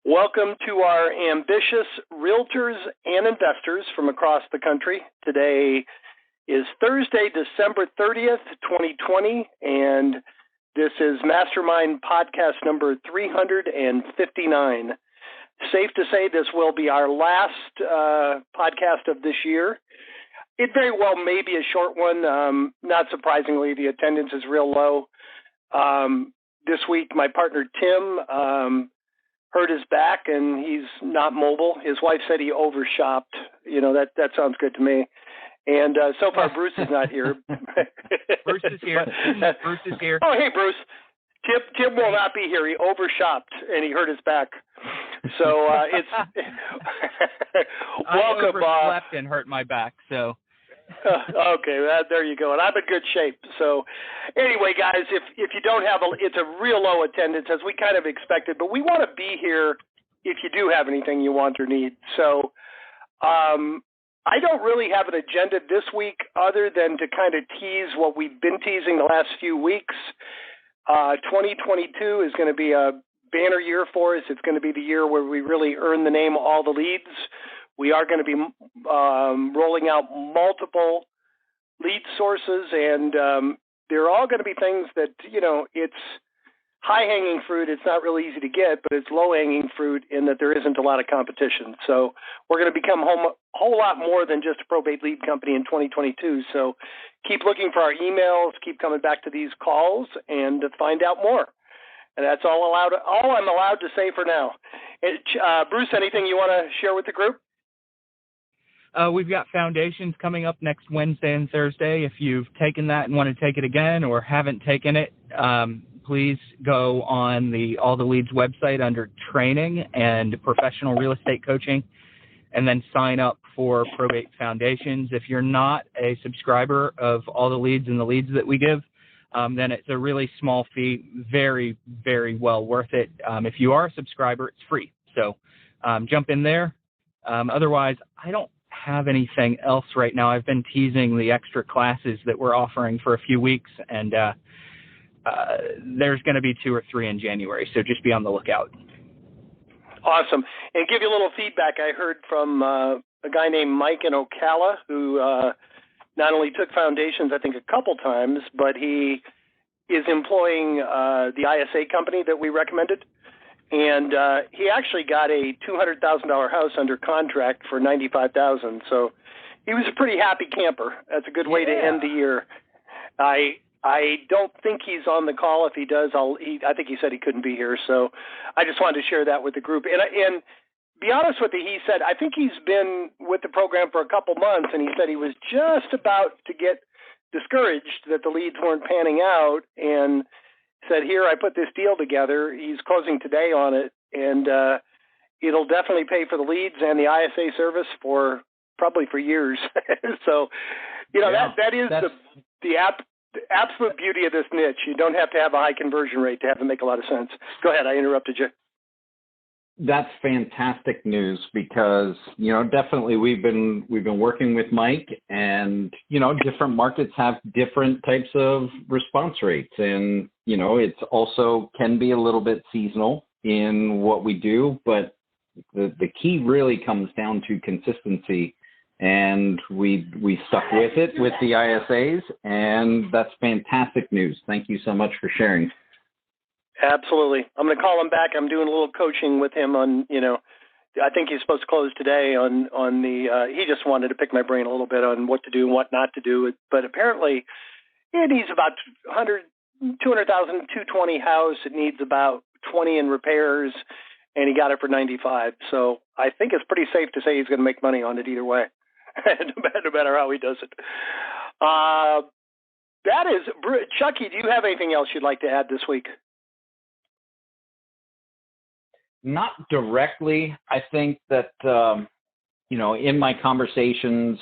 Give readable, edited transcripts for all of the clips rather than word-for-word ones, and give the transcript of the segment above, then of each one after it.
Welcome to our ambitious realtors and investors from across the country. Today is Thursday, December 30th, 2020, and this is Mastermind podcast number 359. Safe to say this will be our last podcast of this year. It very well may be a short one. Not surprisingly, the attendance is real low. This week, my partner Tim hurt his back and he's not mobile. His wife said he overshopped. You know, that sounds good to me. And so far, Bruce is not here. Bruce is here. Bruce is here. Oh, hey, Bruce. Tim will not be here. He overshopped and he hurt his back. So it's welcome. I overslept and hurt my back. So. Okay, there you go. And I'm in good shape. So anyway, guys, if you don't have it's a real low attendance as we kind of expected, but we want to be here if you do have anything you want or need. So I don't really have an agenda this week other than to kind of tease what we've been teasing the last few weeks. 2022 is going to be a banner year for us. It's going to be the year where we really earn the name All the Leads. We are going to be rolling out multiple lead sources, and they're all going to be things that, you know, it's high-hanging fruit. It's not really easy to get, but it's low-hanging fruit in that there isn't a lot of competition. So we're going to become a whole lot more than just a probate lead company in 2022. So keep looking for our emails, keep coming back to these calls, and to find out more. And that's all I'm allowed to say for now. Bruce, anything you want to share with the group? We've got foundations coming up next Wednesday and Thursday. If you've taken that and want to take it again or haven't taken it, please go on the All the Leads website under training and professional real estate coaching and then sign up for probate foundations. If you're not a subscriber of All the Leads and the leads that we give, then it's a really small fee, very, very well worth it. If you are a subscriber, it's free. So jump in there. Otherwise, I don't have anything else right now. I've been teasing the extra classes that we're offering for a few weeks, and there's going to be 2 or 3 in January, so just be on the lookout. Awesome. And give you a little feedback. I heard from a guy named Mike in Ocala who not only took foundations, I think, a couple times, but he is employing the ISA company that we recommended. And he actually got a $200,000 house under contract for $95,000. So he was a pretty happy camper. That's a good way to end the year. I don't think he's on the call. If he does, I think he said he couldn't be here. So I just wanted to share that with the group. And be honest with you, he said, I think he's been with the program for a couple months, and he said he was just about to get discouraged that the leads weren't panning out, and said, here, I put this deal together. He's closing today on it, and it'll definitely pay for the leads and the ISA service probably for years. So, you know, that is the absolute beauty of this niche. You don't have to have a high conversion rate to have it make a lot of sense. Go ahead. I interrupted you. That's fantastic news because, you know, definitely we've been working with Mike, and, you know, different markets have different types of response rates, and, you know, it's also can be a little bit seasonal in what we do, but the key really comes down to consistency, and we stuck with it with the ISAs, and that's fantastic news. Thank you so much for sharing. Absolutely. I'm going to call him back. I'm doing a little coaching with him on, you know, I think he's supposed to close today on the, he just wanted to pick my brain a little bit on what to do and what not to do. But apparently it needs about 200,000, 220 house. It needs about 20 in repairs, and he got it for 95. So I think it's pretty safe to say he's going to make money on it either way, no matter how he does it. That is, Chucky, do you have anything else you'd like to add this week? Not directly. I think that, you know, in my conversations,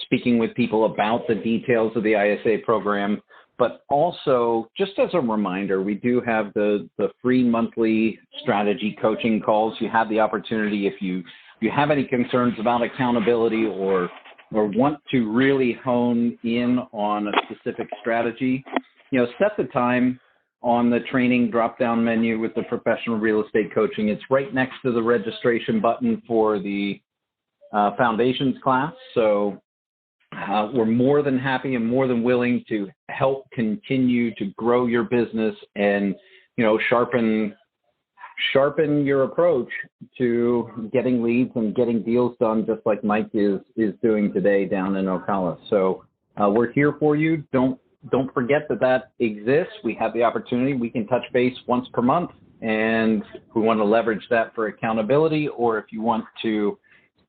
speaking with people about the details of the ISA program, but also just as a reminder, we do have the free monthly strategy coaching calls. You have the opportunity if you have any concerns about accountability or want to really hone in on a specific strategy, you know, set the time on the training drop-down menu with the professional real estate coaching. It's right next to the registration button for the foundations class. So we're more than happy and more than willing to help continue to grow your business and, sharpen your approach to getting leads and getting deals done, just like Mike is doing today down in Ocala. So we're here for you. Don't forget that exists. We have the opportunity. We can touch base once per month, and we want to leverage that for accountability, or if you want to,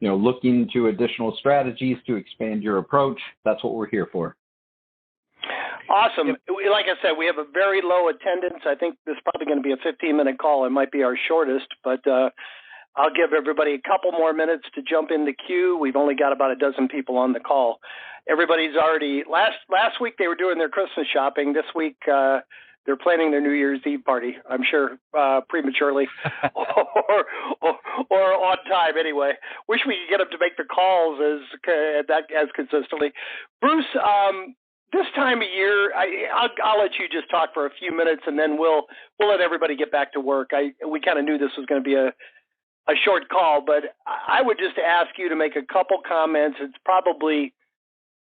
look into additional strategies to expand your approach, that's what we're here for. Awesome. Like I said, we have a very low attendance. I think this is probably going to be a 15-minute call. It might be our shortest, but I'll give everybody a couple more minutes to jump in the queue. We've only got about a dozen people on the call. Everybody's already last week they were doing their Christmas shopping. This week they're planning their New Year's Eve party. I'm sure prematurely or on time anyway. Wish we could get them to make the calls as consistently. Bruce, this time of year, I'll let you just talk for a few minutes, and then we'll let everybody get back to work. We kind of knew this was going to be a short call, but I would just ask you to make a couple comments. It's probably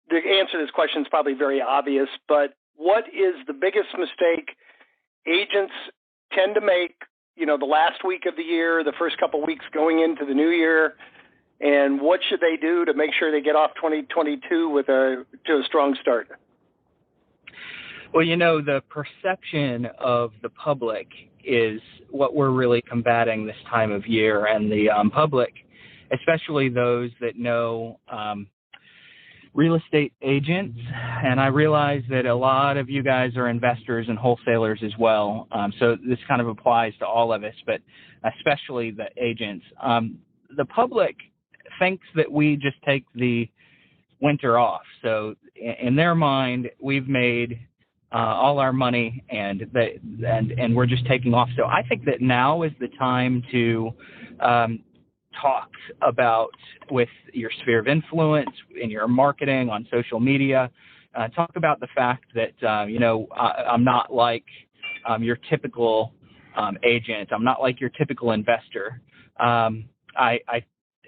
the answer to this question is probably very obvious, but what is the biggest mistake agents tend to make, the last week of the year, the first couple of weeks going into the new year, and what should they do to make sure they get off 2022 to a strong start? Well, the perception of the public is what we're really combating this time of year, and the public, especially those that know real estate agents, and I realize that a lot of you guys are investors and wholesalers as well, so this kind of applies to all of us, but especially the agents. The public thinks that we just take the winter off, so in their mind, we've made all our money and we're just taking off. So I think that now is the time to talk about with your sphere of influence in your marketing on social media. Talk about the fact that, I'm not like your typical agent. I'm not like your typical investor.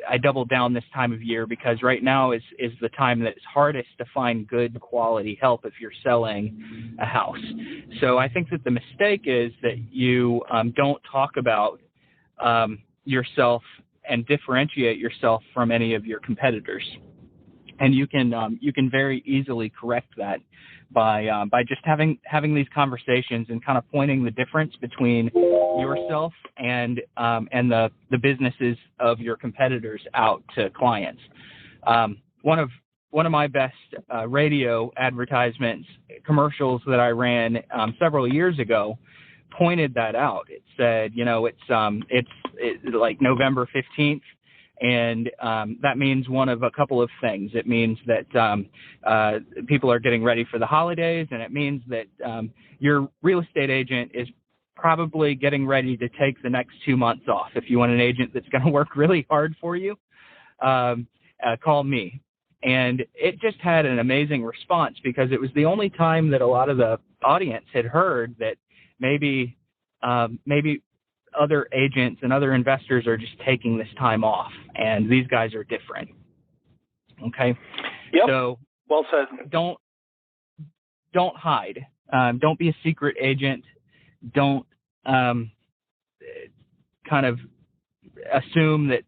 I double down this time of year because right now is the time that it's hardest to find good quality help if you're selling a house. So I think that the mistake is that you don't talk about yourself and differentiate yourself from any of your competitors. And you can very easily correct that by just having these conversations and kind of pointing the difference between yourself and the businesses of your competitors out to clients. One of my best radio advertisements commercials that I ran several years ago pointed that out. It said, it's like November 15th. And that means one of a couple of things. It means that people are getting ready for the holidays, and it means that your real estate agent is probably getting ready to take the next 2 months off. If you want an agent that's going to work really hard for you, call me. And it just had an amazing response because it was the only time that a lot of the audience had heard that maybe other agents and other investors are just taking this time off, and these guys are different. Okay. Yep. So well said. Don't hide. Don't be a secret agent. Don't kind of assume that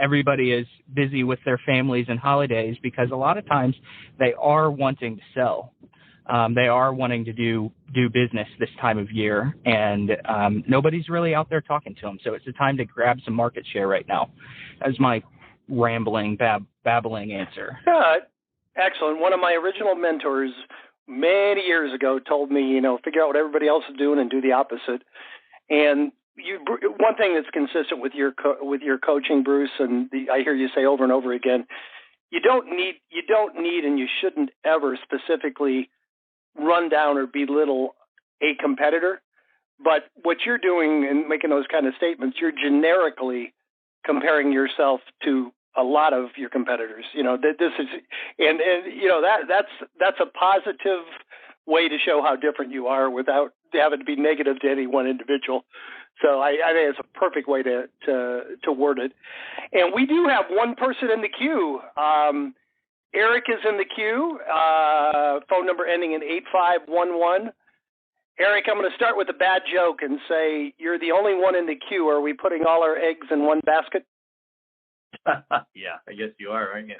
everybody is busy with their families and holidays, because a lot of times they are wanting to sell. They are wanting to do business this time of year, and nobody's really out there talking to them. So it's a time to grab some market share right now. That's my rambling, babbling answer. Excellent. One of my original mentors many years ago told me, figure out what everybody else is doing and do the opposite. And one thing that's consistent with your coaching, Bruce, and I hear you say over and over again, you don't need, and you shouldn't ever specifically run down or belittle a competitor, but what you're doing and making those kind of statements, you're generically comparing yourself to a lot of your competitors. This is, that's a positive way to show how different you are without have it to be negative to any one individual. So I think it's a perfect way to word it. And we do have one person in the queue. Eric is in the queue, phone number ending in 8511. Eric, I'm going to start with a bad joke and say you're the only one in the queue. Are we putting all our eggs in one basket? Yeah, I guess you are, aren't you?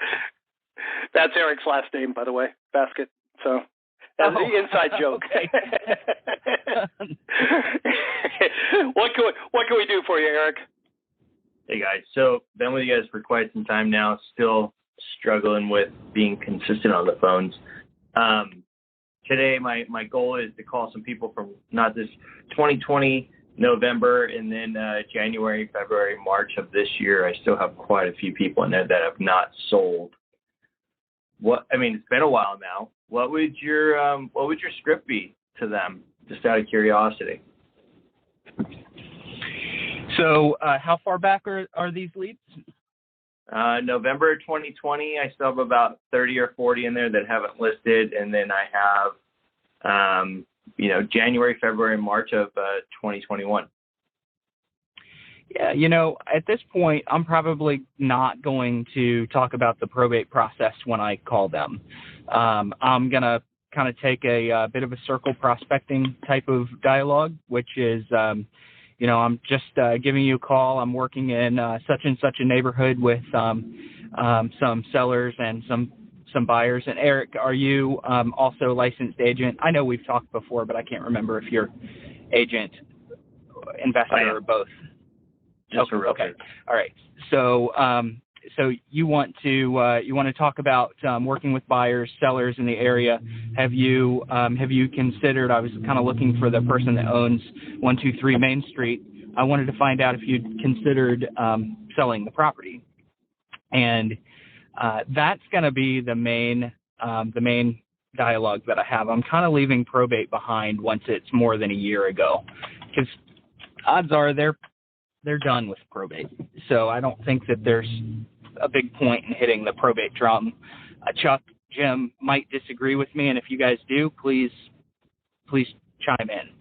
That's Eric's last name, by the way, Basket. So that's the inside joke. Okay. What can we do for you, Eric? Hey, guys. So been with you guys for quite some time now, still struggling with being consistent on the phones. Today, my goal is to call some people from not this 2020 November and then January, February, March of this year. I still have quite a few people in there that have not sold. It's been a while now. What would your script be to them, just out of curiosity? So how far back are these leads? November 2020, I still have about 30 or 40 in there that haven't listed, and then I have, January, February, March of 2021. Yeah, at this point, I'm probably not going to talk about the probate process when I call them. I'm going to kind of take a bit of a circle prospecting type of dialogue, which is, I'm just giving you a call. I'm working in such and such a neighborhood with some sellers and some buyers. And Eric, are you also a licensed agent? I know we've talked before, but I can't remember if you're agent, investor, or both. Just a realtor. Okay. All right. So you want to talk about working with buyers, sellers in the area. Have you considered? I was kind of looking for the person that owns 123 Main Street. I wanted to find out if you'd considered selling the property, and that's going to be the main dialogue that I have. I'm kind of leaving probate behind once it's more than a year ago, because odds are they're done with probate. So I don't think that there's a big point in hitting the probate drum. Chuck, Jim might disagree with me, and if you guys do, please chime in.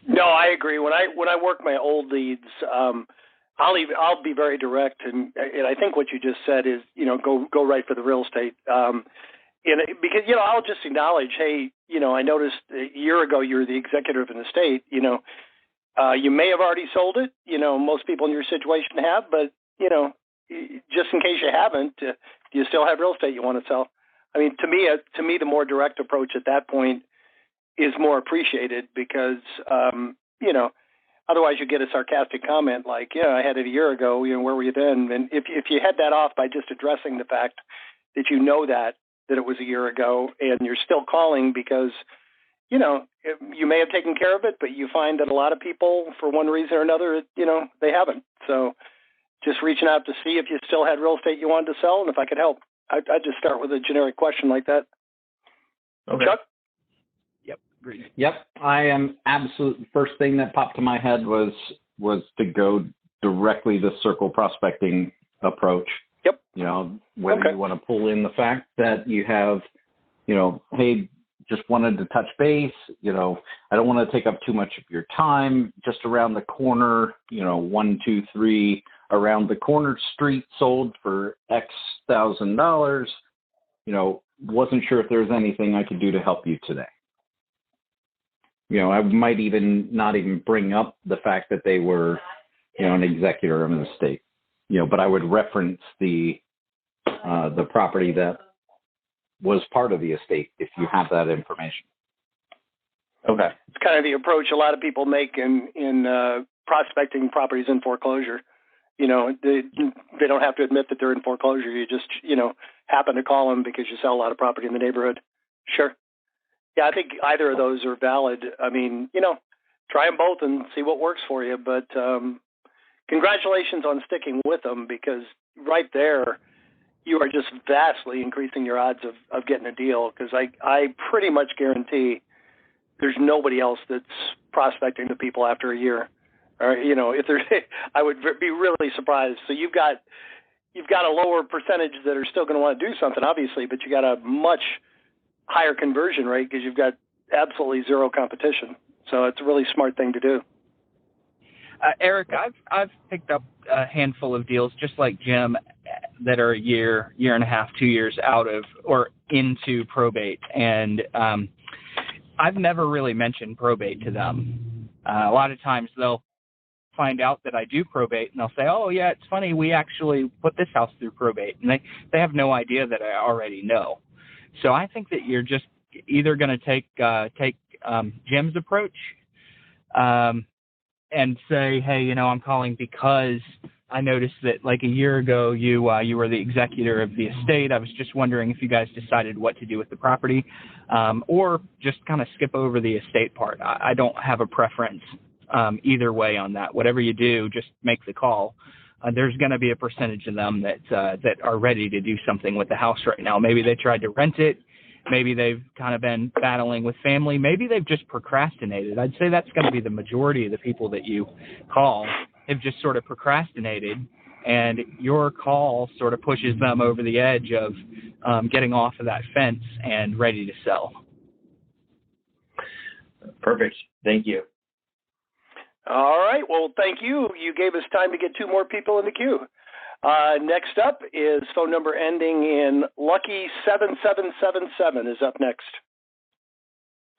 No, I agree. When I work my old leads, I'll be very direct, and I think what you just said is, go right for the real estate. Because I'll just acknowledge, hey, I noticed a year ago you were the executor of an estate. You may have already sold it. Most people in your situation have, but just in case you haven't, do you still have real estate you want to sell? I mean, to me, the more direct approach at that point is more appreciated because, otherwise you get a sarcastic comment like, yeah, I had it a year ago. Where were you then? And if you head that off by just addressing the fact that that it was a year ago and you're still calling because, you may have taken care of it, but you find that a lot of people, for one reason or another, they haven't. So just reaching out to see if you still had real estate you wanted to sell and if I could help. I'd just start with a generic question like that. Okay. Chuck? Yep. Agreed. Yep. I am absolutely. First thing that popped to my head was to go directly the circle prospecting approach. Yep. Whether you want to pull in the fact that you have, hey, just wanted to touch base. I don't want to take up too much of your time. Just around the corner, 123 around the corner street sold for X $1,000. Wasn't sure if there was anything I could do to help you today. I might not even bring up the fact that they were, an executor of an estate. But I would reference the property that was part of the estate if you have that information. Okay. It's kind of the approach a lot of people make in prospecting properties in foreclosure. They don't have to admit that they're in foreclosure. You just, happen to call them because you sell a lot of property in the neighborhood. Sure. Yeah, I think either of those are valid. I mean, try them both and see what works for you. But congratulations on sticking with them because right there, you are just vastly increasing your odds of getting a deal because I pretty much guarantee there's nobody else that's prospecting to people after a year. Or, if there's, I would be really surprised. So you've got a lower percentage that are still going to want to do something, obviously, but you got a much higher conversion rate because you've got absolutely zero competition. So it's a really smart thing to do. Eric, I've picked up a handful of deals just like Jim that are a year and a half, 2 years out of or into probate, and I've never really mentioned probate to them. A lot of times they'll find out that I do probate, and they'll say, "Oh yeah, it's funny, we actually put this house through probate," and they have no idea that I already know. So I think that you're just either going to take Jim's approach. And say, hey, you know, I'm calling because I noticed that like a year ago you were the executor of the estate. I was just wondering if you guys decided what to do with the property, or just kind of skip over the estate part. I don't have a preference either way on that. Whatever you do, just make the call. There's going to be a percentage of them that are ready to do something with the house right now. Maybe they tried to rent it. Maybe they've kind of been battling with family. Maybe they've just procrastinated. I'd say that's going to be the majority of the people that you call have just sort of procrastinated, and your call sort of pushes them over the edge of getting off of that fence and ready to sell. Perfect. Thank you. All right. Well, thank you. You gave us time to get 2 more people in the queue. Next up is phone number ending in Lucky 7777 is up next.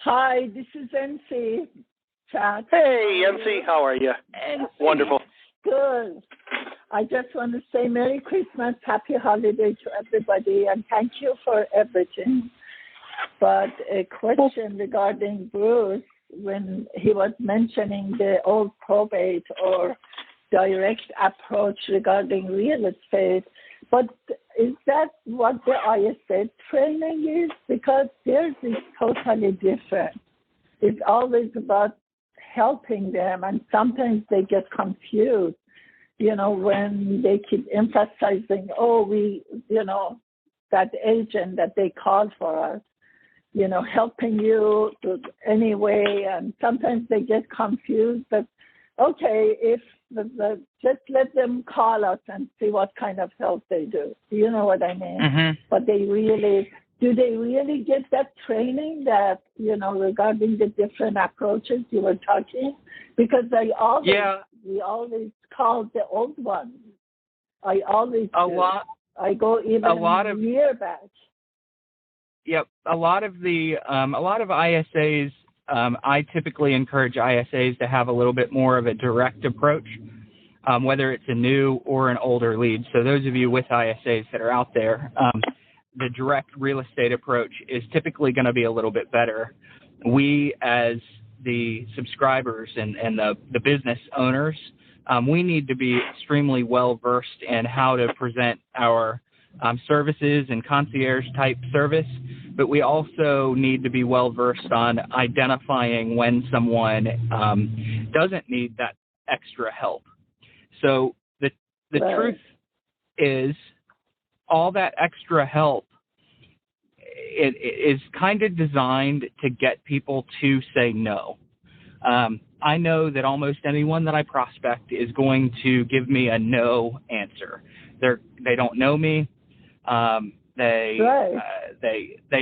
Hi, this is NC. Chat. Hey, NC, how are you? NC. Wonderful. Good. I just want to say Merry Christmas, Happy Holiday to everybody, and thank you for everything. But a question regarding Bruce, when he was mentioning the old probate or direct approach regarding real estate, but is that what the ISA training is? Because theirs is totally different. It's always about helping them, and sometimes they get confused, you know, when they keep emphasizing, that agent that they called for us, you know, helping you anyway, and sometimes they get confused, but okay, if just let them call us and see what kind of help they do. Do you know what I mean? Mm-hmm. But do they really get that training that, you know, regarding the different approaches you were talking? Because we always call the old ones. I always I go even a year back. Yep, a lot of ISAs. I typically encourage ISAs to have a little bit more of a direct approach, whether it's a new or an older lead. So those of you with ISAs that are out there, the direct real estate approach is typically going to be a little bit better. We, as the subscribers and the business owners, we need to be extremely well-versed in how to present our services and concierge type service, but we also need to be well versed on identifying when someone doesn't need that extra help. So the truth is, all that extra help it is kind of designed to get people to say no. I know that almost anyone that I prospect is going to give me a no answer. They don't know me. They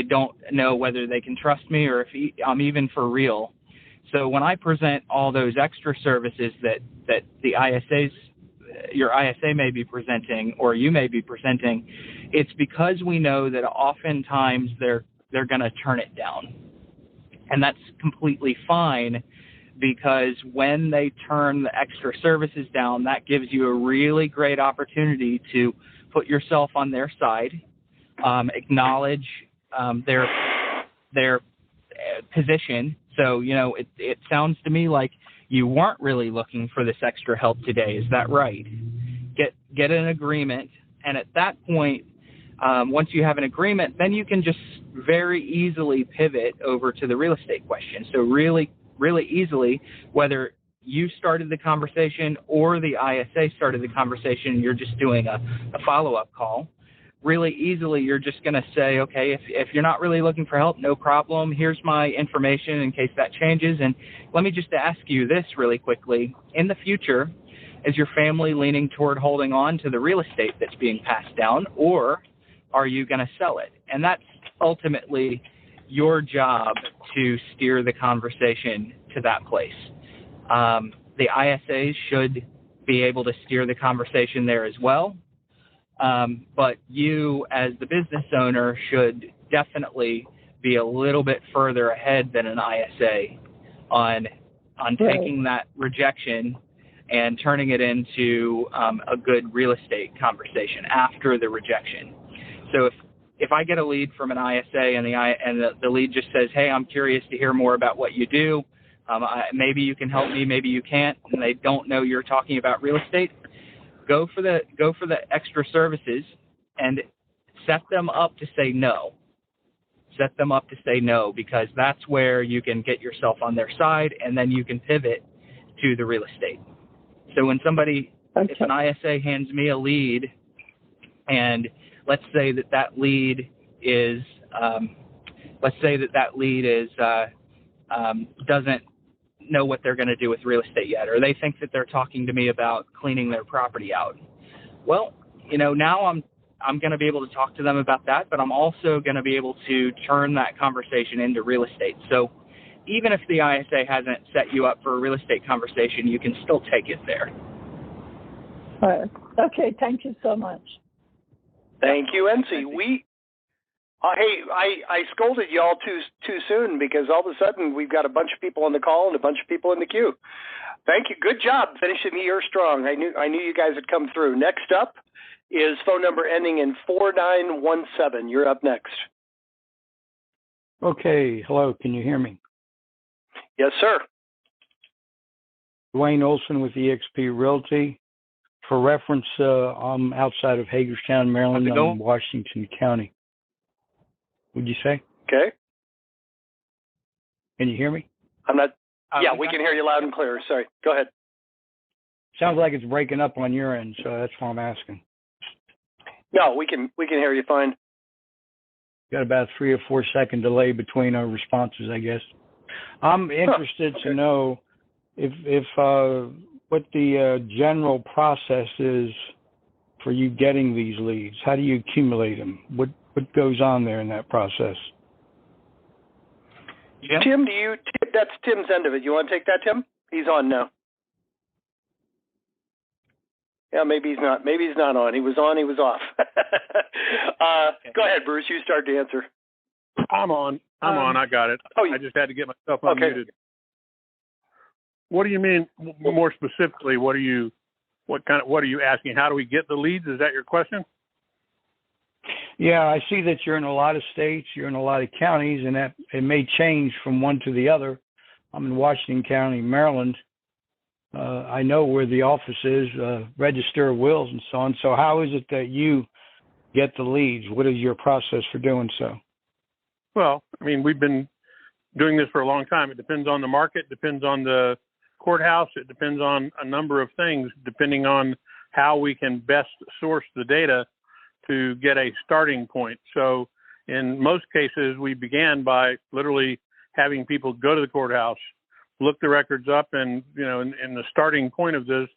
don't know whether they can trust me or if I'm even for real. So when I present all those extra services that the ISAs, your ISA may be presenting or you may be presenting, it's because we know that oftentimes they're going to turn it down. And that's completely fine, because when they turn the extra services down, that gives you a really great opportunity to put yourself on their side, acknowledge their position. So, you know, it sounds to me like you weren't really looking for this extra help today. Is that right? Get an agreement, and at that point, once you have an agreement, then you can just very easily pivot over to the real estate question. So really easily, whether you started the conversation or the ISA started the conversation, you're just doing a follow-up call. Really easily, you're just going to say, okay, if you're not really looking for help, no problem. Here's my information in case that changes. And let me just ask you this really quickly. In the future, is your family leaning toward holding on to the real estate that's being passed down, or are you going to sell it? And that's ultimately your job to steer the conversation to that place. The ISAs should be able to steer the conversation there as well. But you, as the business owner, should definitely be a little bit further ahead than an ISA on taking that rejection and turning it into a good real estate conversation after the rejection. So if I get a lead from an ISA and the lead just says, "Hey, I'm curious to hear more about what you do. Maybe you can help me, maybe you can't," and they don't know you're talking about real estate, go for the extra services and set them up to say no. Set them up to say no, because that's where you can get yourself on their side, and then you can pivot to the real estate. So when if an ISA hands me a lead, and let's say that lead doesn't know what they're going to do with real estate yet, or they think that they're talking to me about cleaning their property out. Well, now I'm going to be able to talk to them about that, but I'm also going to be able to turn that conversation into real estate. So even if the ISA hasn't set you up for a real estate conversation, you can still take it there. All right. Okay, thank you so much. Thank you, NC. I scolded y'all too soon, because all of a sudden we've got a bunch of people on the call and a bunch of people in the queue. Thank you. Good job finishing the year strong. I knew you guys had come through. Next up is phone number ending in 4917. You're up next. Okay. Hello. Can you hear me? Yes, sir. Dwayne Olson with eXp Realty. For reference, I'm outside of Hagerstown, Maryland. I'm in Washington County. Would you say? Okay. Can you hear me? I'm not. Yeah, we can hear you loud and clear. Sorry. Go ahead. Sounds like it's breaking up on your end, so that's why I'm asking. No, we can hear you fine. Got about 3 or 4 second delay between our responses, I guess. I'm interested to know if what the general process is for you getting these leads. How do you accumulate them? What goes on there in that process? Yeah. Tim, that's Tim's end of it. You want to take that, Tim? He's on now. Yeah, maybe he's not. Maybe he's not on. He was on. He was off. Go ahead, Bruce. You start to answer. I'm on. I got it. I just had to get myself unmuted. Okay. What do you mean more specifically? What are you asking? How do we get the leads? Is that your question? Yeah, I see that you're in a lot of states, you're in a lot of counties, and that it may change from one to the other. I'm in Washington County, Maryland. I know where the office is, Register of Wills and so on. So how is it that you get the leads? What is your process for doing so? Well, I mean, we've been doing this for a long time. It depends on the market, depends on the courthouse. It depends on a number of things, depending on how we can best source the data to get a starting point. So in most cases, we began by literally having people go to the courthouse, look the records up, and, in the starting point of this,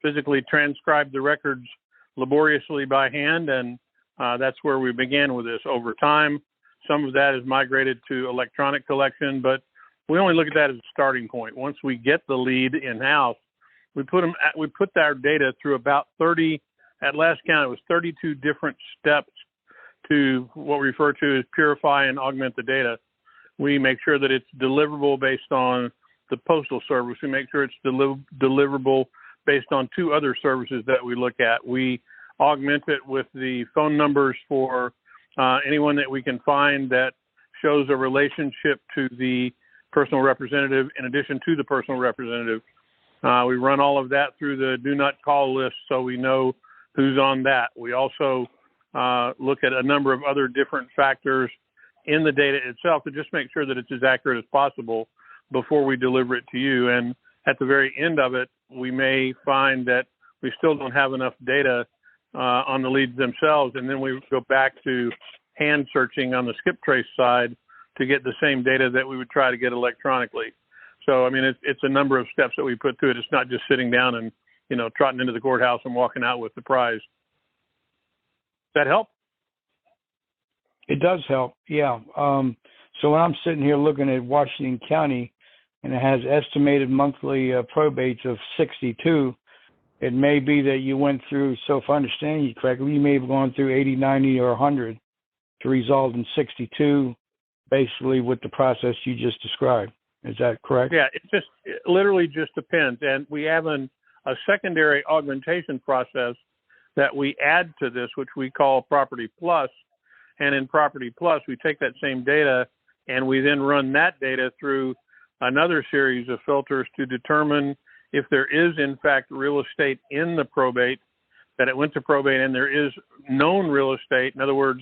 physically transcribe the records laboriously by hand. And that's where we began with this. Over time, some of that is migrated to electronic collection, but we only look at that as a starting point. Once we get the lead in-house, we put our data through about 30, at last count, it was 32 different steps to what we refer to as purify and augment the data. We make sure that it's deliverable based on the Postal Service. We make sure it's deliverable based on 2 other services that we look at. We augment it with the phone numbers for anyone that we can find that shows a relationship to the personal representative in addition to the personal representative. We run all of that through the do not call list so we know who's on that. We also look at a number of other different factors in the data itself to just make sure that it's as accurate as possible before we deliver it to you. And at the very end of it, we may find that we still don't have enough data on the leads themselves, and then we go back to hand searching on the skip trace side to get the same data that we would try to get electronically. So, I mean, it's a number of steps that we put through it. It's not just sitting down and, trotting into the courthouse and walking out with the prize. Does that help? It does help, yeah. So when I'm sitting here looking at Washington County, and it has estimated monthly probates of 62, it may be that you went through, so if I understand you correctly, you may have gone through 80, 90, or 100 to result in 62, basically with the process you just described. Is that correct? Yeah, it literally just depends. And we have a secondary augmentation process that we add to this, which we call Property Plus. And in Property Plus, we take that same data and we then run that data through another series of filters to determine if there is, in fact, real estate in the probate, that it went to probate and there is known real estate. In other words,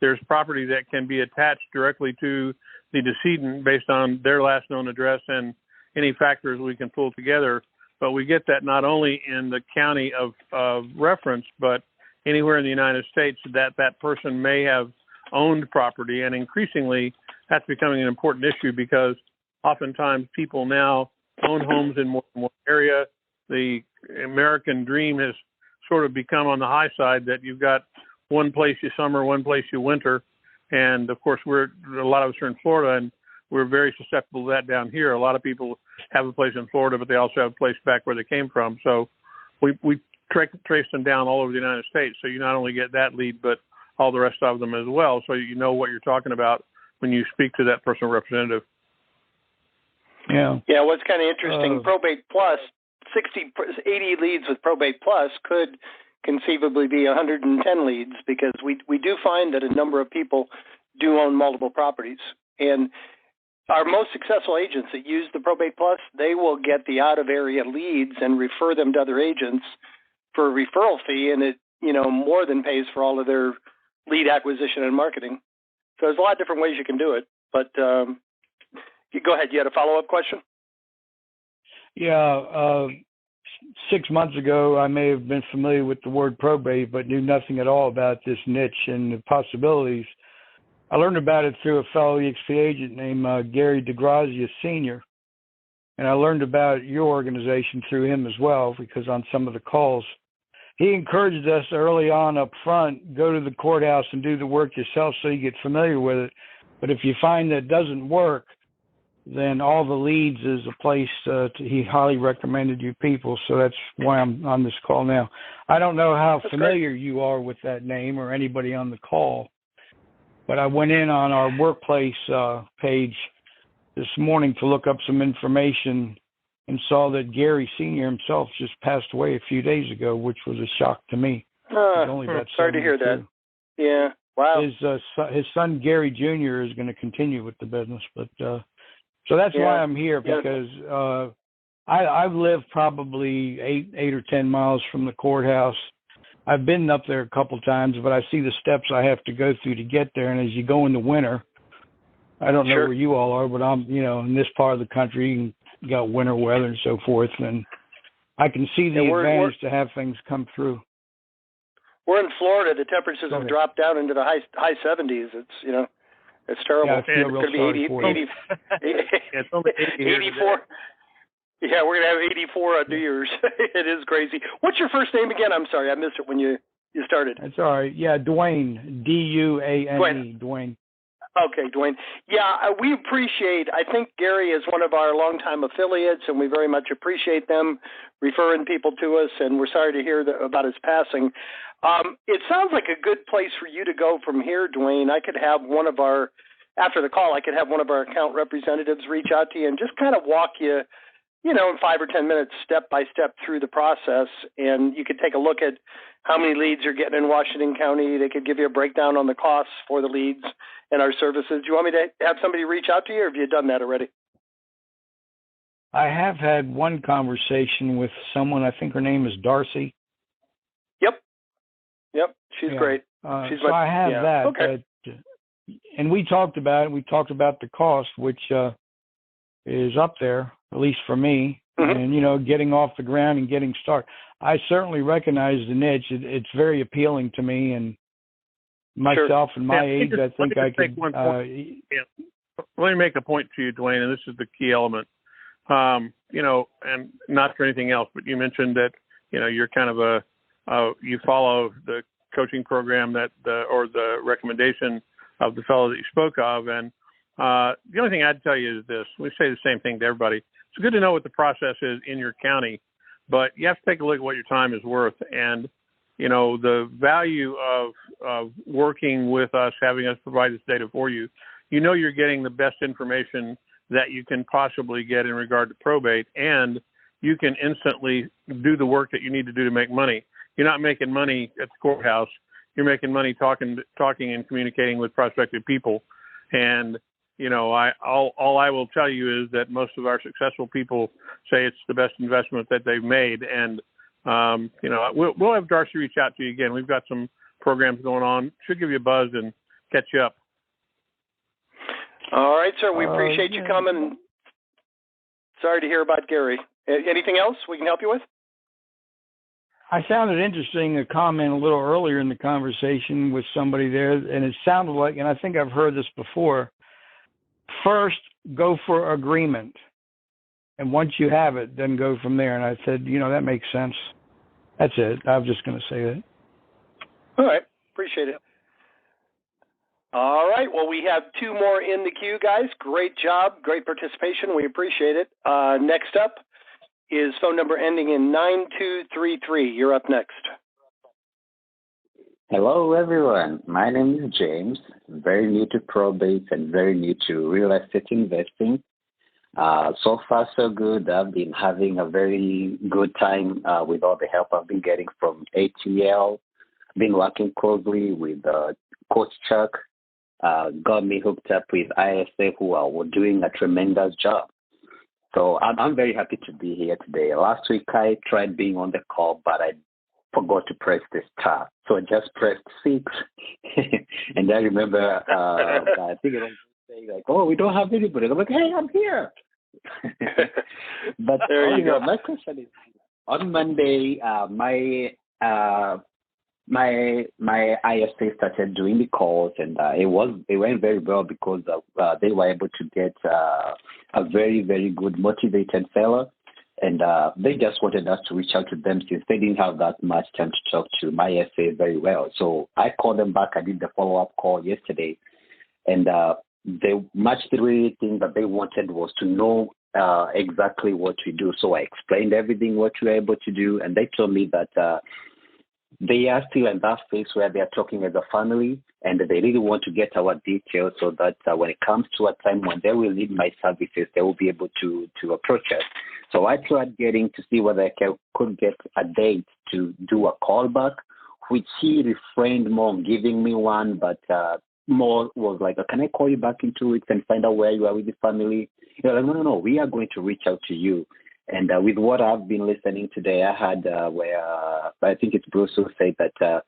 there's property that can be attached directly to the decedent based on their last known address and any factors we can pull together. But we get that not only in the county of reference, but anywhere in the United States that that person may have owned property. And increasingly, that's becoming an important issue because oftentimes people now own homes in more than one area. The American dream has sort of become on the high side that you've got one place you summer, one place you winter. And of course, a lot of us are in Florida and we're very susceptible to that down here. A lot of people have a place in Florida, but they also have a place back where they came from. So we trace them down all over the United States. So you not only get that lead, but all the rest of them as well. So you know what you're talking about when you speak to that personal representative. Yeah. Yeah, what's kind of interesting, Probate Plus, 80 leads with Probate Plus could conceivably be 110 leads because we do find that a number of people do own multiple properties. And our most successful agents that use the Probate Plus, they will get the out-of-area leads and refer them to other agents for a referral fee, and it more than pays for all of their lead acquisition and marketing. So there's a lot of different ways you can do it. But go ahead. You had a follow-up question? Yeah. 6 months ago, I may have been familiar with the word probate, but knew nothing at all about this niche and the possibilities. I learned about it through a fellow EXP agent named Gary DeGrazia Sr., and I learned about your organization through him as well because on some of the calls, he encouraged us early on up front, go to the courthouse and do the work yourself so you get familiar with it. But if you find that it doesn't work, then all the leads is a place he highly recommended you people. So that's why I'm on this call now. I don't know how familiar you are with that name or anybody on the call, but I went in on our workplace page this morning to look up some information and saw that Gary Sr. himself just passed away a few days ago, which was a shock to me. Only about sorry to hear that. Yeah, wow. His son Gary Jr. is going to continue with the business, but so that's why I'm here because I live probably 8 or 10 miles from the courthouse. I've been up there a couple times, but I see the steps I have to go through to get there. And as you go in the winter, I don't know where you all are, but I'm, in this part of the country, you got winter weather and so forth. And I can see the advantage to have things come through. We're in Florida. The temperatures have dropped down into the high 70s. It's, it's terrible. Yeah, I feel real sorry for you. It's only 84. Yeah, we're going to have 84 on New Year's. It is crazy. What's your first name again? I'm sorry, I missed it when you started. That's all right. Yeah, Dwayne, D-U-A-N-E, Dwayne. Okay, Dwayne. Yeah, we appreciate, I think Gary is one of our longtime affiliates, and we very much appreciate them referring people to us, and we're sorry to hear about his passing. It sounds like a good place for you to go from here, Dwayne. I could have after the call, I could have one of our account representatives reach out to you and just kind of walk you, in 5 or 10 minutes, step by step through the process, and you could take a look at how many leads you're getting in Washington County. They could give you a breakdown on the costs for the leads and our services. Do you want me to have somebody reach out to you, or have you done that already? I have had one conversation with someone. I think her name is Darcy. Yep. She's great. So I have that. Okay. And we talked about it. We talked about the cost, which is up there, at least for me. Mm-hmm. And, getting off the ground and getting started. I certainly recognize the niche. It's very appealing to me. And myself and my age, I think I could. Let me make a point to you, Dwayne, and this is the key element. And not for anything else, but you mentioned that, you're kind of you follow the coaching program or the recommendation of the fellow that you spoke of. And The only thing I'd tell you is this. We say the same thing to everybody. It's good to know what the process is in your county, but you have to take a look at what your time is worth. And, the value of working with us, having us provide this data for you, you're getting the best information that you can possibly get in regard to probate, and you can instantly do the work that you need to do to make money. You're not making money at the courthouse. You're making money talking and communicating with prospective people. And, all I will tell you is that most of our successful people say it's the best investment that they've made. And, we'll have Darcy reach out to you again. We've got some programs going on. Should give you a buzz and catch you up. All right, sir. We appreciate you coming. Sorry to hear about Gary. Anything else we can help you with? I found it interesting, a comment a little earlier in the conversation with somebody there, and it sounded like, and I think I've heard this before, first go for agreement. And once you have it, then go from there. And I said, that makes sense. That's it. I was just going to say that. All right. Appreciate it. All right. Well, we have two more in the queue, guys. Great job. Great participation. We appreciate it. Next up is phone number ending in 9233. You're up next. Hello, everyone. My name is James. I'm very new to probate and very new to real estate investing. So far, so good. I've been having a very good time with all the help I've been getting from ATL. Been working closely with Coach Chuck. Got me hooked up with ISA, who are doing a tremendous job. So I'm very happy to be here today. Last week, I tried being on the call, but I forgot to press the star. So I just pressed 6. And I remember, I think it was saying like, oh, we don't have anybody. I'm like, hey, I'm here. But there you go. My question is, on Monday, my ISA started doing the calls, and it went very well because they were able to get a very, very good motivated seller, and they just wanted us to reach out to them since they didn't have that much time to talk to my ISA very well. So I called them back. I did the follow-up call yesterday, and the much the thing that they wanted was to know exactly what we do. So I explained everything what we were able to do, and they told me that they are still in that phase where they are talking as a family, and they really want to get our details so that when it comes to a time when they will need my services, they will be able to approach us. So I tried getting to see whether I could get a date to do a callback, which he refrained more on giving me one, but more was like, can I call you back in 2 weeks and find out where you are with the family? Like, no, we are going to reach out to you. And with what I've been listening today, I had where I think it's Bruce who said that,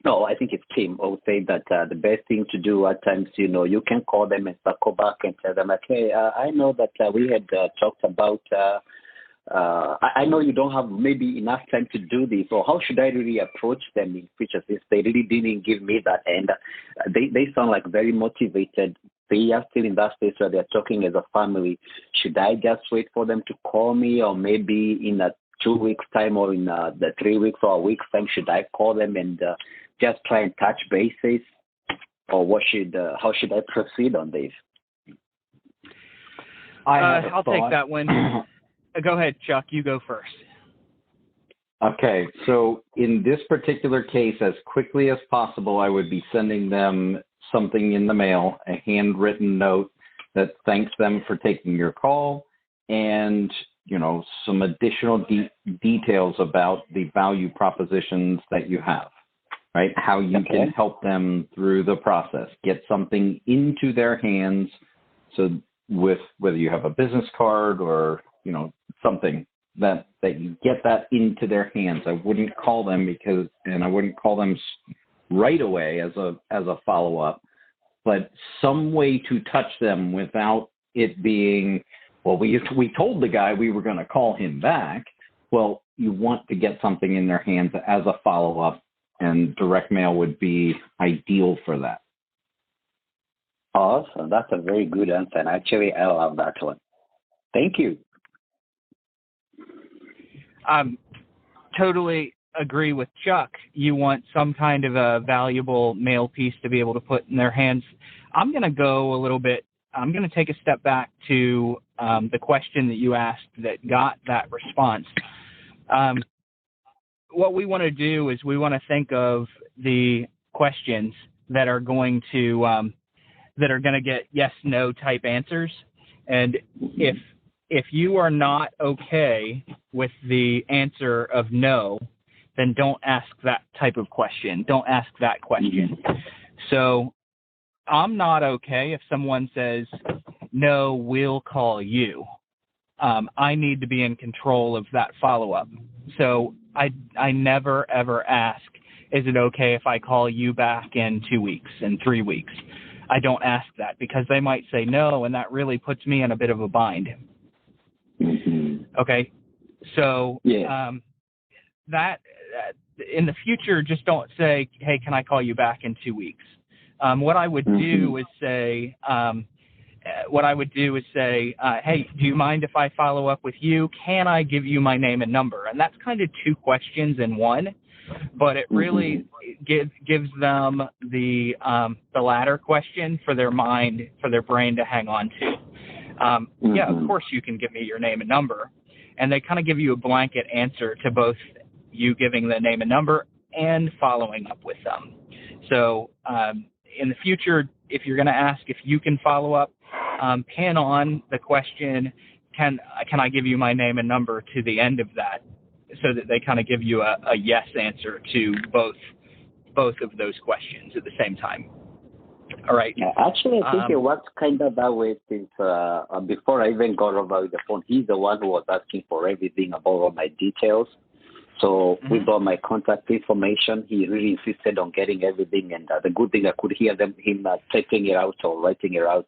no, I think it's Tim who said that the best thing to do at times, you can call them and circle back and tell them, okay, I know that we had talked about, I know you don't have maybe enough time to do this, or how should I really approach them in future, since they really didn't give me that. And they sound like very motivated. They are still in that stage where they're talking as a family. Should I just wait for them to call me, or maybe in a 2 weeks time, or in the 3 weeks or a week's time, should I call them and just try and touch bases, or how should I proceed on this? I'll take that one. Go ahead, Chuck. You go first. Okay, so in this particular case, as quickly as possible, I would be sending them something in the mail, a handwritten note that thanks them for taking your call, and some additional details about the value propositions that you have, right? How you can help them through the process, get something into their hands. So with whether you have a business card or something that you get that into their hands. I wouldn't call them I wouldn't call them right away as a follow-up, but some way to touch them without it being, well, we told the guy we were going to call him back. Well, you want to get something in their hands as a follow-up, and direct mail would be ideal for that. Awesome. That's a very good answer. And actually, I love that one. Thank you. Totally agree with Chuck. You want some kind of a valuable mail piece to be able to put in their hands. I'm going to go a little bit. I'm going to take a step back to the question that you asked that got that response. What we want to do is we want to think of the questions that are going to get yes, no type answers. And if you are not okay with the answer of no, then don't ask that type of question. Don't ask that question. So I'm not okay if someone says, no, we'll call you. I need to be in control of that follow-up. So I never, ever ask, is it okay if I call you back in 2 weeks, in 3 weeks? I don't ask that because they might say no, and that really puts me in a bit of a bind. Okay? So that in the future, just don't say, hey, can I call you back in 2 weeks? What I would do is say, hey, do you mind if I follow up with you? Can I give you my name and number? And that's kind of two questions in one, but it really gives them the latter question for their mind, for their brain to hang on to. Yeah, of course you can give me your name and number. And they kind of give you a blanket answer to both you giving the name and number and following up with them. So in the future, if you're going to ask if you can follow up, pin on the question, can I give you my name and number to the end of that, so that they kind of give you a yes answer to both of those questions at the same time. All right. Yeah, actually, I think it was kind of that way since before I even got over the phone. He's the one who was asking for everything about all my details. So with all my contact information, he really insisted on getting everything. And the good thing, I could hear him typing it out or writing it out.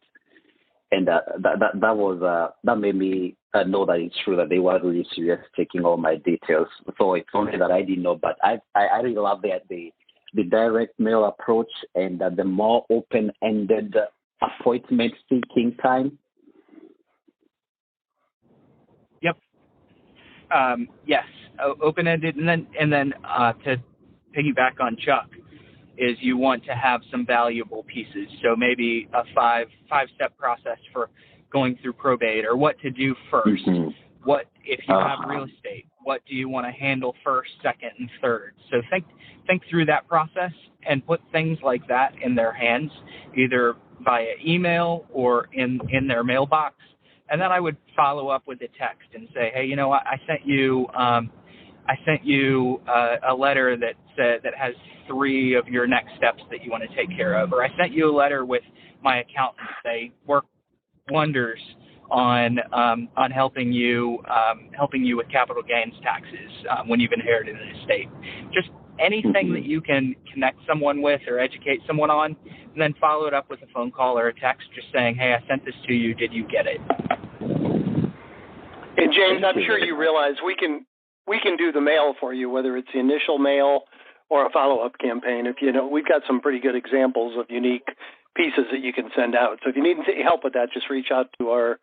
And that made me know that it's true that they were really serious taking all my details. So it's only that I didn't know. But I really love the direct mail approach and the more open-ended appointment seeking time. Yep. Yes, open-ended, and then to piggyback on Chuck, is you want to have some valuable pieces. So maybe a five-step process for going through probate, or what to do first. What if you have real estate? What do you want to handle first, second, and third? So think through that process and put things like that in their hands, either via email or in their mailbox. And then I would follow up with a text and say, hey, you know what? I sent you a letter that has 3 of your next steps that you want to take care of, or I sent you a letter with my accountants. They work wonders on helping you with capital gains taxes when you've inherited an estate. Just anything that you can connect someone with or educate someone on, and then follow it up with a phone call or a text just saying, hey, I sent this to you. Did you get it? And James, I'm sure you realize we can do the mail for you, whether it's the initial mail or a follow-up campaign. If we've got some pretty good examples of unique pieces that you can send out. So if you need help with that, just reach out to our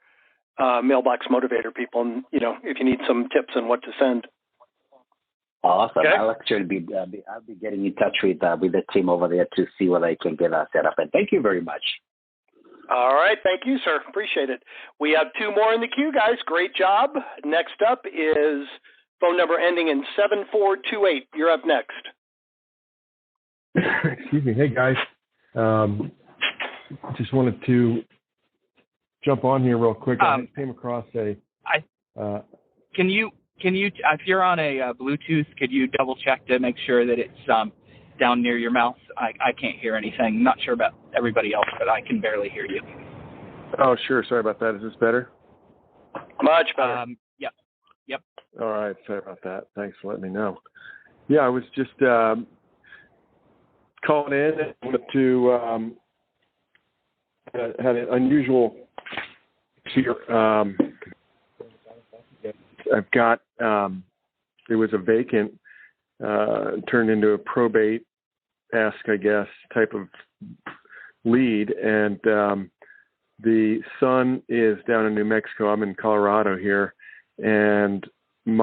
mailbox motivator people, and if you need some tips on what to send. Awesome. Okay. I'll actually be getting in touch with the team over there to see what I can get set up. And thank you very much. All right. Thank you, sir. Appreciate it. We have 2 more in the queue, guys. Great job. Next up is phone number ending in 7428. You're up next. Excuse me. Hey, guys. Just wanted to jump on here real quick. I came across Can you, if you're on a Bluetooth, could you double check to make sure that it's down near your mouth? I can't hear anything. I'm not sure about everybody else, but I can barely hear you. Oh, sure. Sorry about that. Is this better? Much better. Yep. All right. Sorry about that. Thanks for letting me know. Yeah, I was just calling in to had an unusual here. I've got it was a vacant turned into a probate-esque, I guess, type of lead, and the son is down in New Mexico. I'm in Colorado here, and his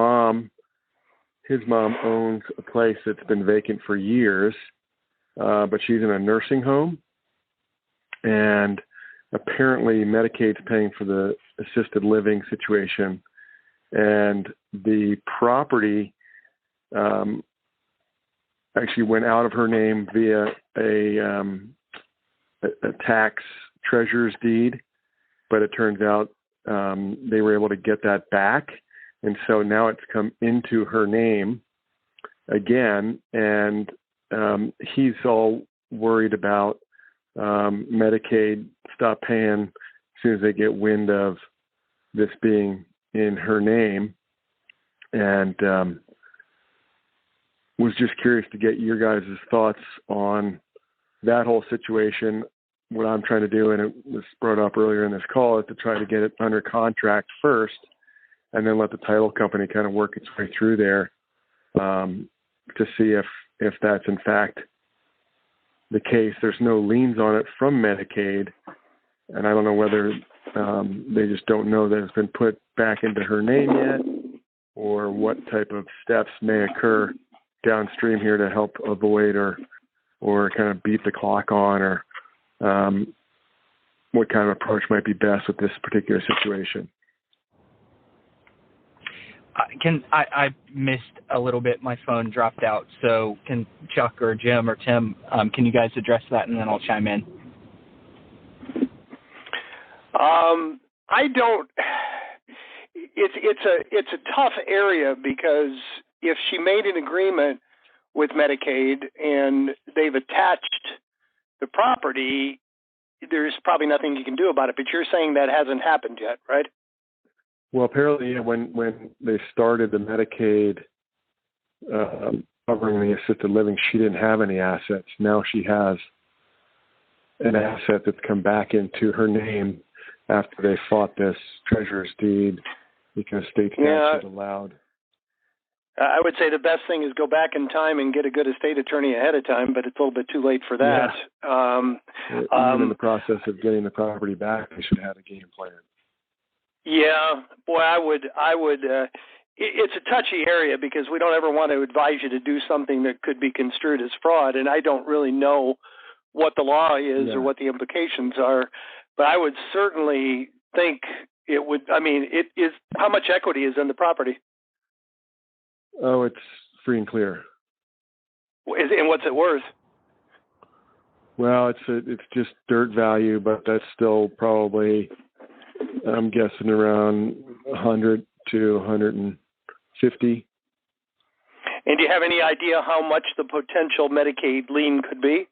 mom owns a place that's been vacant for years, but she's in a nursing home, and apparently Medicaid's paying for the assisted living situation, and the property actually went out of her name via a tax treasurer's deed, but it turns out they were able to get that back, and so now it's come into her name again, and he's all worried about Medicaid stop paying as soon as they get wind of this being in her name, and was just curious to get your guys' thoughts on that whole situation. What I'm trying to do, and it was brought up earlier in this call, is to try to get it under contract first and then let the title company kind of work its way through there to see if that's in fact the case. There's no liens on it from Medicaid, and I don't know whether they just don't know that it's been put back into her name yet, or what type of steps may occur downstream here to help avoid or kind of beat the clock on, or what kind of approach might be best with this particular situation. I missed a little bit. My phone dropped out. So can Chuck or Jim or Tim, can you guys address that, and then I'll chime in? I don't. It's a tough area, because if she made an agreement with Medicaid and they've attached the property, there's probably nothing you can do about it. But you're saying that hasn't happened yet, right? Well, apparently when they started the Medicaid covering the assisted living, she didn't have any assets. Now she has an asset that's come back into her name after they fought this treasurer's deed because state statute allowed. I would say the best thing is go back in time and get a good estate attorney ahead of time, but it's a little bit too late for that. Yeah. Even in the process of getting the property back, they should have had a game plan. Yeah, boy, I would. It's a touchy area, because we don't ever want to advise you to do something that could be construed as fraud, and I don't really know what the law is or what the implications are. But I would certainly think it would. I mean, it is. How much equity is in the property? Oh, it's free and clear. And what's it worth? Well, it's just dirt value, but that's still probably, I'm guessing, around 100 to 150. And do you have any idea how much the potential Medicaid lien could be?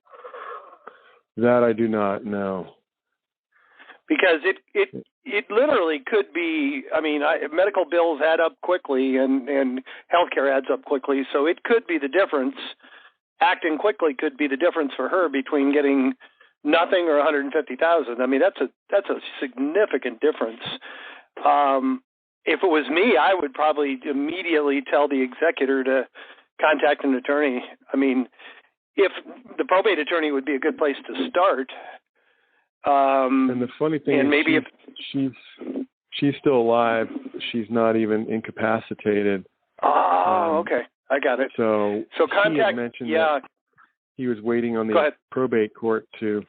That I do not know. Because it literally could be. I mean, medical bills add up quickly, and healthcare adds up quickly. So it could be the difference. Acting quickly could be the difference for her between getting nothing or $150,000. I mean, that's a significant difference. If it was me, I would probably immediately tell the executor to contact an attorney. I mean, if the probate attorney would be a good place to start. And the funny thing and is, maybe she's still alive. She's not even incapacitated. Oh, okay, I got it. So contact. He had mentioned that he was waiting on the probate court to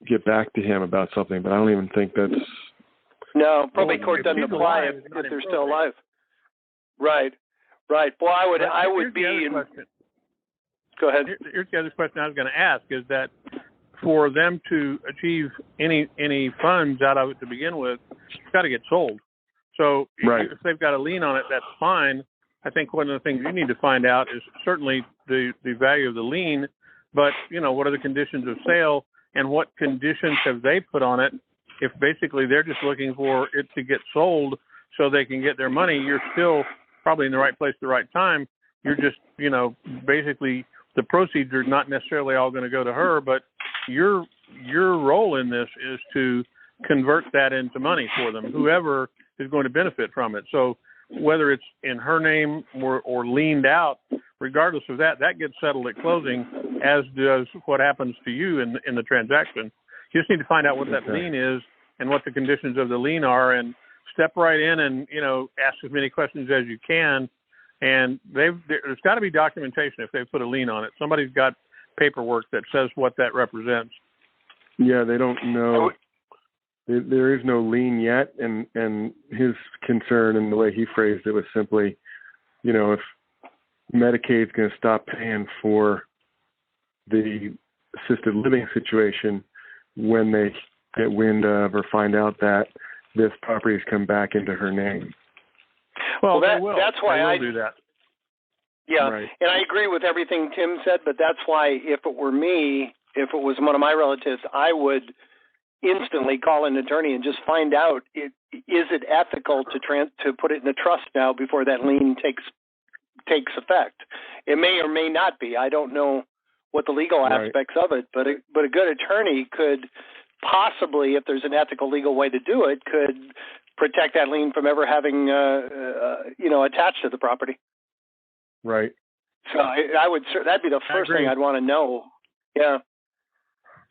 get back to him about something, but I don't even think that's. No, probate court doesn't apply if they're still alive. Right. Well, I would be. Go ahead. Here's the other question I was going to ask: is that for them to achieve any funds out of it to begin with, it's got to get sold. So if they've got a lien on it, that's fine. I think one of the things you need to find out is certainly the value of the lien, but what are the conditions of sale and what conditions have they put on it? If basically they're just looking for it to get sold so they can get their money, you're still probably in the right place at the right time. You're just, basically the proceeds are not necessarily all going to go to her, but your role in this is to convert that into money for them, whoever is going to benefit from it. So whether it's in her name or leaned out, regardless of that gets settled at closing, as does what happens to you in the transaction. You just need to find out what that lien is and what the conditions of the lien are, and step right in and, ask as many questions as you can. And there's got to be documentation if they put a lien on it. Somebody's got paperwork that says what that represents. Yeah, they don't know. There is no lien yet, and his concern and the way he phrased it was simply, if Medicaid's going to stop paying for the assisted living situation when they get wind of or find out that this property has come back into her name. Well, that's why they will I do that. Yeah, right. And I agree with everything Tim said, but that's why if it were me, if it was one of my relatives, I would instantly call an attorney and just find out, is it ethical to put it in a trust now before that lien takes effect? It may or may not be. I don't know what the legal aspects of it, but a good attorney could possibly, if there's an ethical legal way to do it, could protect that lien from ever having attached to the property. Right. So I would. That'd be the first thing I'd want to know. Yeah.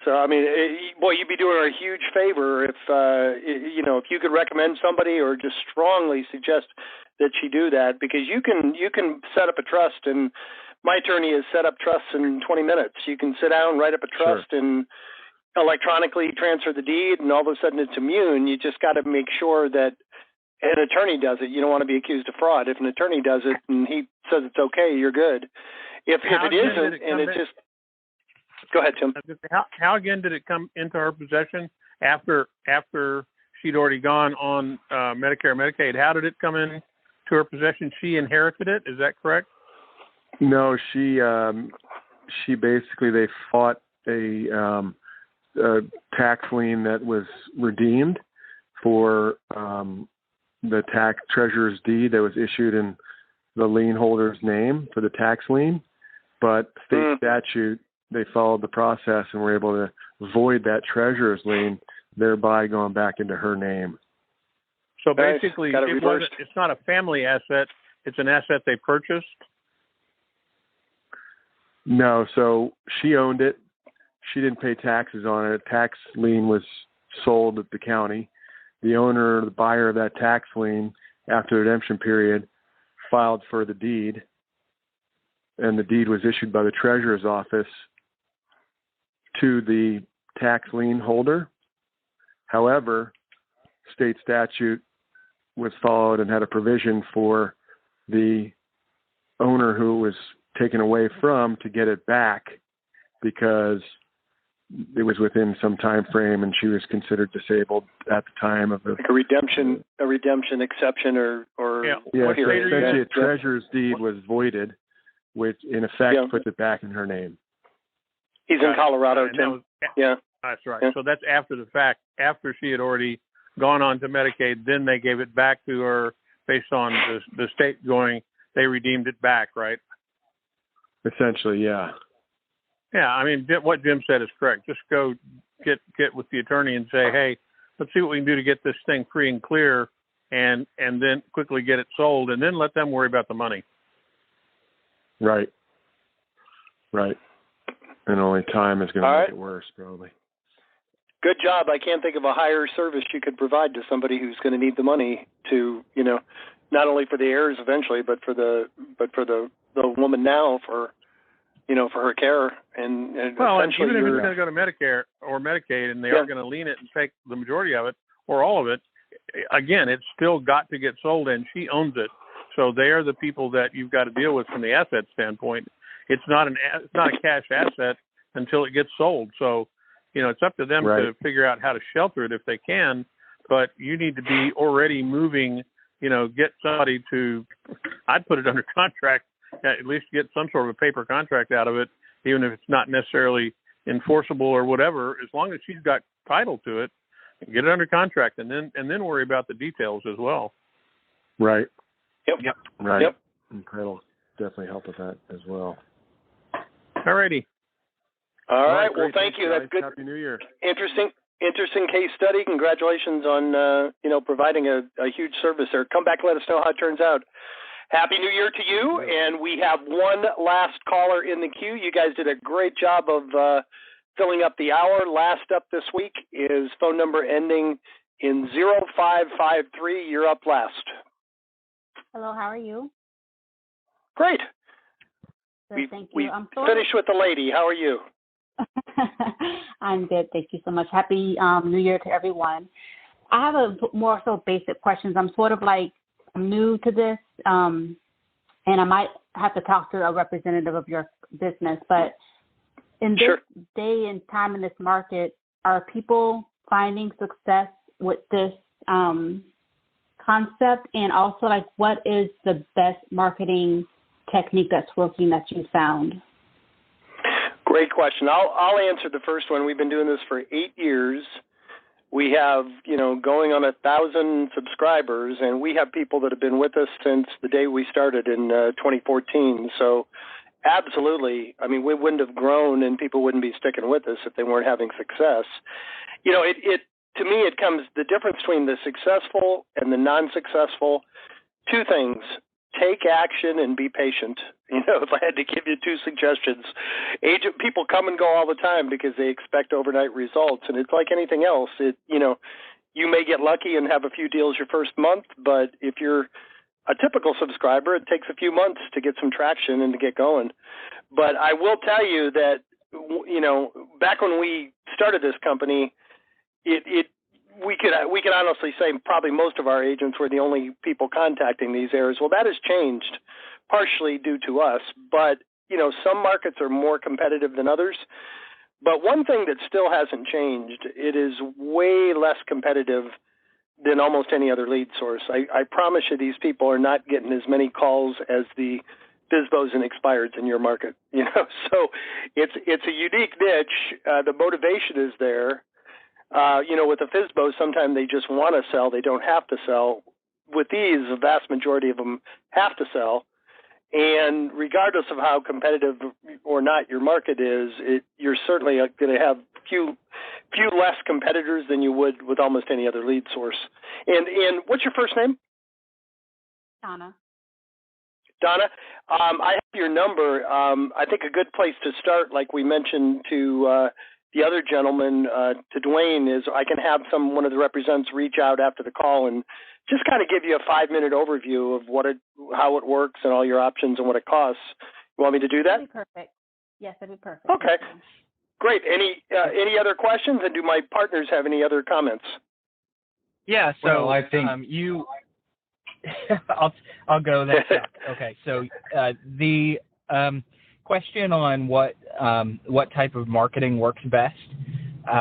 So I mean, you'd be doing her a huge favor if if you could recommend somebody or just strongly suggest that she do that, because you can set up a trust, and my attorney has set up trusts in 20 minutes. You can sit down, write up a trust, and electronically transfer the deed, and all of a sudden it's immune. You just got to make sure that an attorney does it. You don't want to be accused of fraud. If an attorney does it and he says it's okay, you're good. If it isn't, and it just go ahead, Tim. How again did it come into her possession after she'd already gone on Medicare, Medicaid? How did it come in to her possession? She inherited it. Is that correct? No, she basically, they fought a tax lien that was redeemed for the tax treasurer's deed that was issued in the lien holder's name for the tax lien, but state statute, they followed the process and were able to void that treasurer's lien, thereby going back into her name. So basically, it's not a family asset; it's an asset they purchased. No, so she owned it. She didn't pay taxes on it. A tax lien was sold at the county. The owner, the buyer of that tax lien, after the redemption period, filed for the deed, and the deed was issued by the treasurer's office to the tax lien holder. However, state statute was followed and had a provision for the owner who was taken away from to get it back, because it was within some time frame and she was considered disabled at the time of the a redemption exception or essentially a treasurer's deed was voided, which in effect puts it back in her name. He's in Colorado, Tim. That's right. Yeah. So that's after the fact, after she had already gone on to Medicaid, then they gave it back to her based on the state going, they redeemed it back, right? Essentially, yeah. Yeah, I mean, what Jim said is correct. Just go get with the attorney and say, hey, let's see what we can do to get this thing free and clear, and then quickly get it sold, and then let them worry about the money. Right. And only time is going to make it worse, probably. Good job. I can't think of a higher service you could provide to somebody who's going to need the money to, not only for the heirs eventually, but for the woman now for her care. And well, and even if it's going to go to Medicare or Medicaid, and they are going to lien it and take the majority of it or all of it, again, it's still got to get sold, and she owns it. So they are the people that you've got to deal with from the asset standpoint. It's not a cash asset until it gets sold. So, it's up to them to figure out how to shelter it if they can. But you need to be already moving. Get somebody to. I'd put it under contract. At least get some sort of a paper contract out of it, even if it's not necessarily enforceable or whatever. As long as she's got title to it, get it under contract, and then worry about the details as well. Right. Yep. Right. Yep. And that'll definitely help with that as well. All righty. All right. Well, thank you. Guys. That's good. Happy New Year. Interesting case study. Congratulations on providing a huge service there. Come back, let us know how it turns out. Happy New Year to you. And we have one last caller in the queue. You guys did a great job of filling up the hour. Last up this week is phone number ending in 0553. You're up last. Hello, how are you? Great. Thank we you. finished with the lady. How are you? I'm good. Thank you so much. Happy New Year to everyone. I have a more so basic questions. I'm sort of like new to this, and I might have to talk to a representative of your business. But in this day and time in this market, are people finding success with this concept? And also, like, what is the best marketing technique that's working that you found? Great question. I'll answer the first one. We've been doing this for 8 years. We have, going on 1,000 subscribers, and we have people that have been with us since the day we started in 2014. So absolutely, I mean, we wouldn't have grown and people wouldn't be sticking with us if they weren't having success. To me, it comes, the difference between the successful and the non-successful, two things. Take action and be patient. If I had to give you two suggestions, people come and go all the time because they expect overnight results. And it's like anything else. You may get lucky and have a few deals your first month, but if you're a typical subscriber, it takes a few months to get some traction and to get going. But I will tell you that, back when we started this company, we could honestly say probably most of our agents were the only people contacting these areas. Well, that has changed, partially due to us. But, some markets are more competitive than others. But one thing that still hasn't changed, it is way less competitive than almost any other lead source. I promise you these people are not getting as many calls as the FSBOs and expireds in your market. So it's a unique niche. The motivation is there. With the FSBOs, sometimes they just want to sell. They don't have to sell. With these, the vast majority of them have to sell. And regardless of how competitive or not your market is, you're certainly going to have few less competitors than you would with almost any other lead source. And what's your first name? Donna. Donna, I have your number. I think a good place to start, like we mentioned to the other gentleman, to Dwayne, is I can have one of the representatives reach out after the call and just kind of give you a 5-minute overview of how it works and all your options and what it costs. You want me to do that? That'd be perfect. Yes, that'd be perfect. Okay, great. Any other questions, and do my partners have any other comments? Yeah. So I think you. I'll go that. Okay. So the question on what type of marketing works best.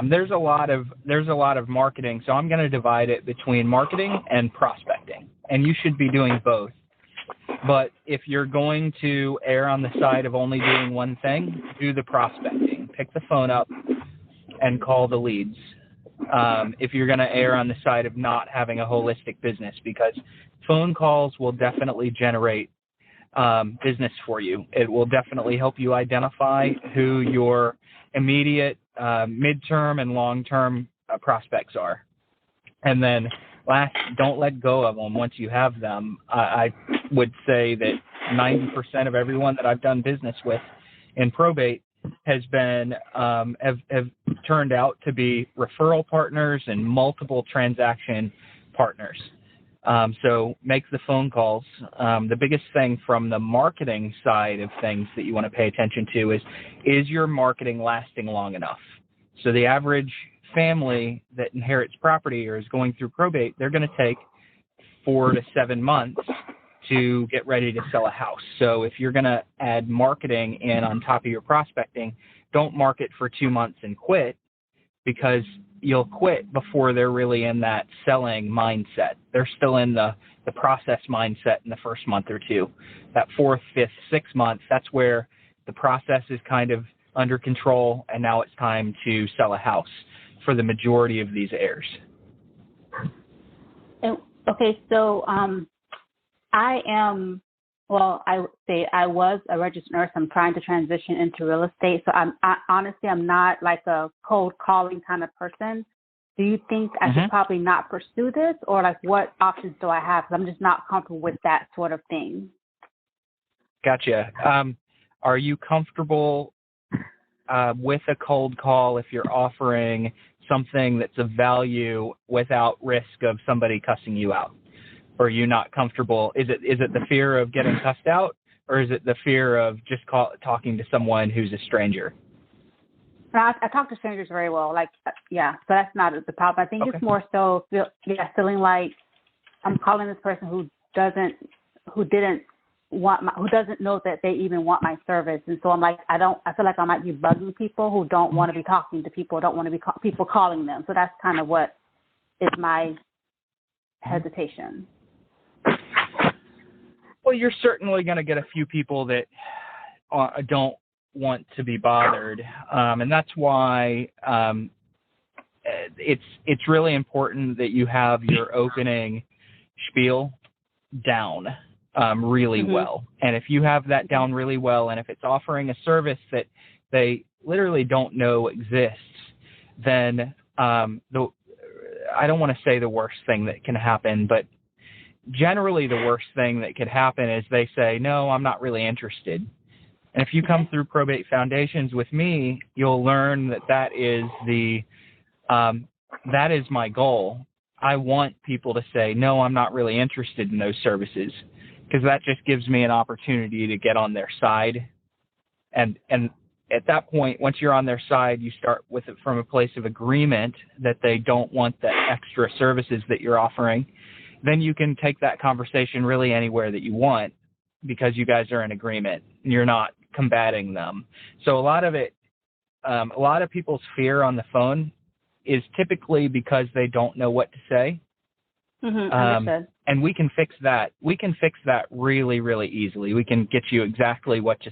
There's a lot of marketing, so I'm going to divide it between marketing and prospecting, and you should be doing both. But if you're going to err on the side of only doing one thing, do the prospecting. Pick the phone up and call the leads. If you're going to err on the side of not having a holistic business, because phone calls will definitely generate business for you. It will definitely help you identify who your immediate, midterm, and long-term prospects are. And then last, don't let go of them once you have them. I would say that 90% of everyone that I've done business with in probate has been have turned out to be referral partners and multiple transaction partners. So make the phone calls. The biggest thing from the marketing side of things that you want to pay attention to is your marketing lasting long enough? So the average family that inherits property or is going through probate, they're going to take 4 to 7 months to get ready to sell a house. So if you're going to add marketing in on top of your prospecting, don't market for 2 months and quit, because you'll quit before they're really in that selling mindset. They're still in the process mindset in the first month or two. That 4th, 5th, 6th month, that's where the process is kind of under control, and now it's time to sell a house for the majority of these heirs. Okay, so I was a registered nurse. I'm trying to transition into real estate. So honestly, I'm not like a cold calling kind of person. Do you think I should probably not pursue this, or like what options do I have? Because I'm just not comfortable with that sort of thing. Gotcha. Are you comfortable with a cold call if you're offering something that's of value without risk of somebody cussing you out? Or are you not comfortable? Is it the fear of getting cussed out, or is it the fear of just talking to someone who's a stranger? I talk to strangers very well. So that's not the problem. I think it's more so feeling like I'm calling this person who doesn't know that they even want my service, and so I feel like I might be bugging people who don't want to be talking to people, don't want to be people calling them. So that's kind of what is my hesitation. Well, you're certainly going to get a few people that don't want to be bothered, and that's why it's really important that you have your opening spiel down really well. And if you have that down really well, and if it's offering a service that they literally don't know exists, then I don't want to say the worst thing that can happen, but generally the worst thing that could happen is they say, no, I'm not really interested. And if you come through Probate Foundations with me, you'll learn that is my goal. I want people to say, no, I'm not really interested in those services, because that just gives me an opportunity to get on their side. And at that point, once you're on their side, you start with it from a place of agreement that they don't want the extra services that you're offering. Then you can take that conversation really anywhere that you want, because you guys are in agreement and you're not combating them. So a lot of people's fear on the phone is typically because they don't know what to say. And we can fix that. We can fix that really, really easily. We can get you exactly what to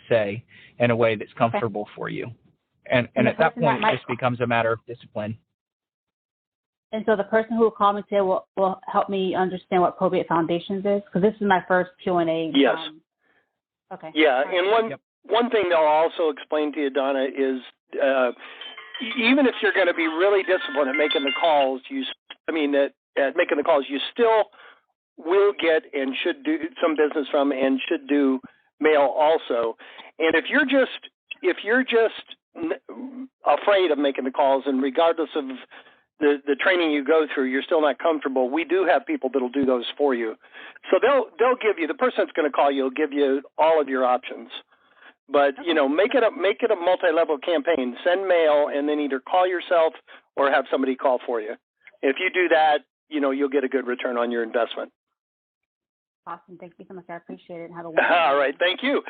say in a way that's comfortable for you. And at that point, it just becomes a matter of discipline. And so the person who will call me today will help me understand what Probate Foundations is, because this is my first Q&A. Yes. Okay. Yeah, and one thing they'll also explain to you, Donna, is even if you're going to be really disciplined at making the calls, at making the calls, you still will get and should do some business from and should do mail also. And if you're just afraid of making the calls, and regardless of the training you go through, you're still not comfortable, we do have people that'll do those for you. So they'll give you, the person that's going to call you will give you all of your options. But make it a multi-level campaign. Send mail, and then either call yourself or have somebody call for you. If you do that, you'll get a good return on your investment. Awesome. Thank you so much. I appreciate it. Have a all right. Thank you.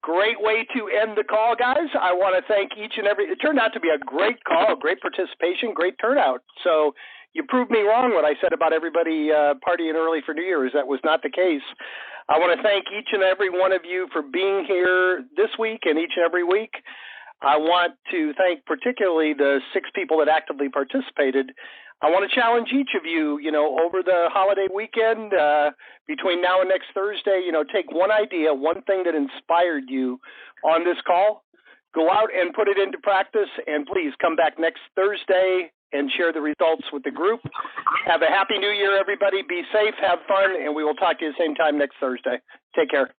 Great way to end the call, guys. I want to thank each and every. It turned out to be a great call, great participation, great turnout. So you proved me wrong when I said about everybody partying early for New Year's. That was not the case. I want to thank each and every one of you for being here this week and each and every week. I want to thank particularly the 6 people that actively participated. I want to challenge each of you, over the holiday weekend, between now and next Thursday, take one idea, one thing that inspired you on this call, go out and put it into practice, and please come back next Thursday and share the results with the group. Have a happy New Year, everybody. Be safe, have fun, and we will talk to you the same time next Thursday. Take care.